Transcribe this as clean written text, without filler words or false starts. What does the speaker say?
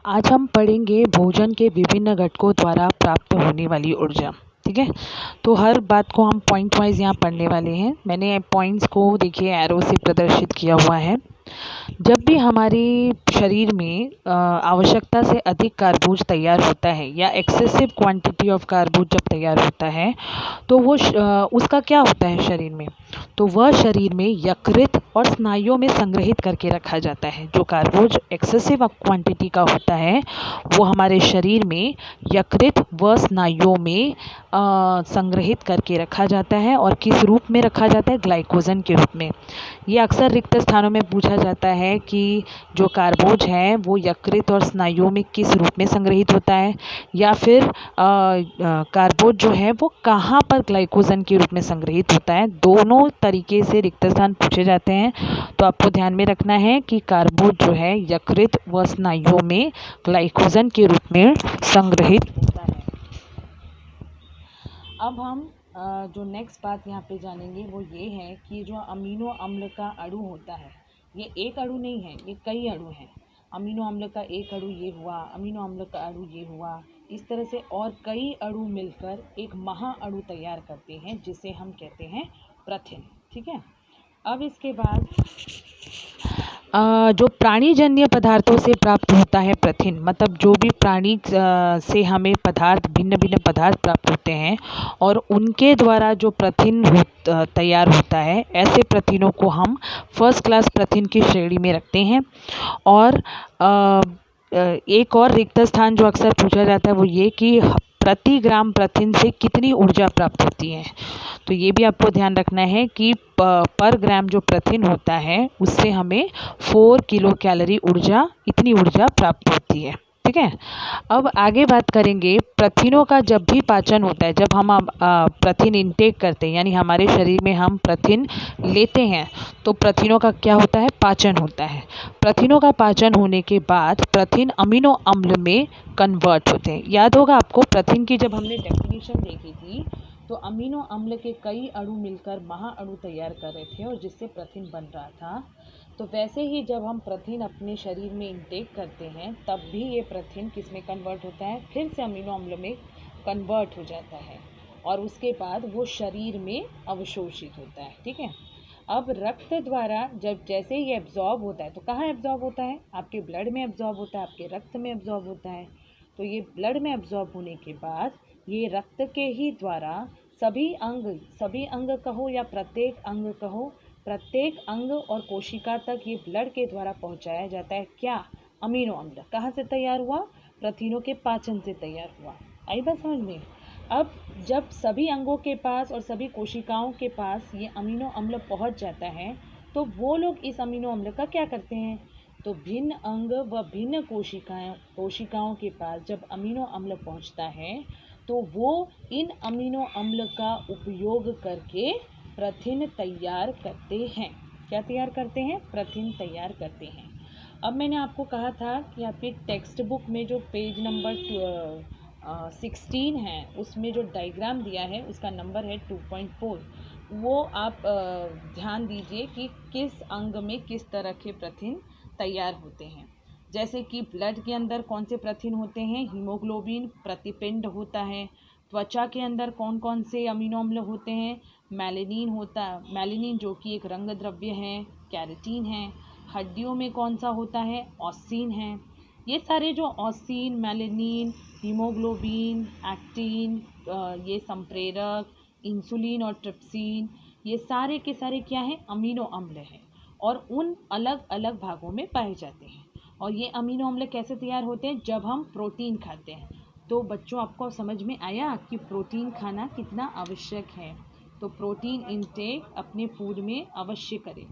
आज हम पढ़ेंगे भोजन के विभिन्न घटकों द्वारा प्राप्त होने वाली ऊर्जा। ठीक है, तो हर बात को हम पॉइंट वाइज यहाँ पढ़ने वाले हैं। मैंने पॉइंट्स को देखिए एरो से प्रदर्शित किया हुआ है। जब भी हमारे शरीर में आवश्यकता से अधिक कार्बोज तैयार होता है या एक्सेसिव क्वांटिटी ऑफ कार्बोज जब तैयार होता है तो वो उसका क्या होता है शरीर में, तो वह शरीर में यकृत और स्नायुओं में संग्रहित करके रखा जाता है। जो कार्बोज एक्सेसिव क्वांटिटी का होता है वो हमारे शरीर में यकृत व स्नायुओं में संग्रहित करके रखा जाता है। और किस रूप में रखा जाता है? ग्लाइकोजन के रूप में। ये अक्सर रिक्त स्थानों में पूछा जाता है कि जो कार्बोज है वो यकृत और स्नायुओं में किस रूप में संग्रहित होता है, या फिर कार्बोज जो है वो कहाँ पर ग्लाइकोजन के रूप में संग्रहित होता है। दोनों तरीके से रिक्त स्थान पूछे जाते हैं, तो आपको ध्यान में रखना है कि कार्बोज जो है यकृत व स्नायुओं में ग्लाइकोजन के रूप में संग्रहित होता है। अब हम जो नेक्स्ट बात यहाँ पे जानेंगे वो ये है कि जो अमीनो अम्ल का अणु होता है, ये एक अणु नहीं है, ये कई अणु हैं। अमीनो अम्ल का एक अणु ये हुआ, अमीनो अम्ल का अणु ये हुआ, इस तरह से और कई अणु मिलकर एक महाअणु तैयार करते हैं जिसे हम कहते हैं प्रथिन। ठीक है, अब इसके बाद जो प्राणीजन्य पदार्थों से प्राप्त होता है प्रथिन, मतलब जो भी प्राणी से हमें पदार्थ भिन्न भिन्न पदार्थ प्राप्त होते हैं और उनके द्वारा जो प्रथिन तैयार होता है, ऐसे प्रथिनों को हम फर्स्ट क्लास प्रथिन की श्रेणी में रखते हैं। और एक और रिक्त स्थान जो अक्सर पूछा जाता है वो ये कि प्रति ग्राम प्रथिन से कितनी ऊर्जा प्राप्त होती है। तो ये भी आपको ध्यान रखना है कि पर ग्राम जो प्रथिन होता है उससे हमें 4 किलो कैलोरी ऊर्जा, इतनी ऊर्जा प्राप्त होती है। ठीक है, अब आगे बात करेंगे प्रथिनों का जब भी पाचन होता है, जब हम प्रथिन इनटेक करते हैं यानी हमारे शरीर में हम प्रथिन लेते हैं तो प्रथिनों का क्या होता है? पाचन होता है। प्रथिनों का पाचन होने के बाद प्रथिन अमीनो अम्ल में कन्वर्ट होते हैं। याद होगा आपको प्रथिन की जब हमने डेफिनेशन देखी थी तो अमीनो अम्ल के कई अणु मिलकर महाअणु तैयार कर रहे थे और जिससे प्रथिन बन रहा था। तो वैसे ही जब हम प्रथिन अपने शरीर में इंटेक करते हैं तब भी ये प्रथिन किस में कन्वर्ट होता है? फिर से अमीनो अम्ल में कन्वर्ट हो जाता है और उसके बाद वो शरीर में अवशोषित होता है। ठीक है, अब रक्त द्वारा जब जैसे ही एब्जॉर्ब होता है, तो कहाँ एब्जॉर्ब होता है? आपके ब्लड में एब्जॉर्ब होता है, आपके रक्त में एब्जॉर्ब होता है। तो ये ब्लड में एब्जॉर्ब होने के बाद ये रक्त के ही द्वारा सभी अंग कहो या प्रत्येक अंग कहो, प्रत्येक अंग और कोशिका तक ये ब्लड के द्वारा पहुंचाया जाता है। क्या? अमीनो अम्ल। कहाँ से तैयार हुआ? प्रथिनों के पाचन से तैयार हुआ। आई बात समझ में? अब जब सभी अंगों के पास और सभी कोशिकाओं के पास ये अमीनो अम्ल पहुंच जाता है तो वो लोग इस अमीनो अम्ल का क्या करते हैं? तो भिन्न अंग व भिन्न कोशिकाओं के पास जब अमीनो अम्ल पहुंचता है तो वो इन अमीनो अम्ल का उपयोग करके प्रथिन तैयार करते हैं। क्या तैयार करते हैं? प्रथिन तैयार करते हैं। अब मैंने आपको कहा था कि आपके टेक्स्ट बुक में जो पेज नंबर 16 है उसमें जो डायग्राम दिया है उसका नंबर है 2.4। वो आप ध्यान दीजिए कि किस अंग में किस तरह के प्रथिन तैयार होते हैं। जैसे कि ब्लड के अंदर कौन से प्रथिन होते हैं? हीमोग्लोबिन प्रतिपिंड होता है। त्वचा के अंदर कौन कौन से अमीनो अम्ल होते हैं? मेलानिन होता है, मेलानिन जो कि एक रंग द्रव्य है। कैरोटीन है। हड्डियों में कौन सा होता है? ऑसिन है। ये सारे जो ऑसिन, मेलानिन, हीमोग्लोबिन, एक्टिन, ये संप्रेरक, इंसुलिन और ट्रिप्सिन, ये सारे के सारे क्या हैं? अमीनो अम्ल हैं और उन अलग अलग भागों में पाए जाते हैं। और ये अमीनो अम्ल कैसे तैयार होते हैं? जब हम प्रोटीन खाते हैं। तो बच्चों आपको समझ में आया कि प्रोटीन खाना कितना आवश्यक है। तो प्रोटीन इंटेक अपने फूड में अवश्य करें।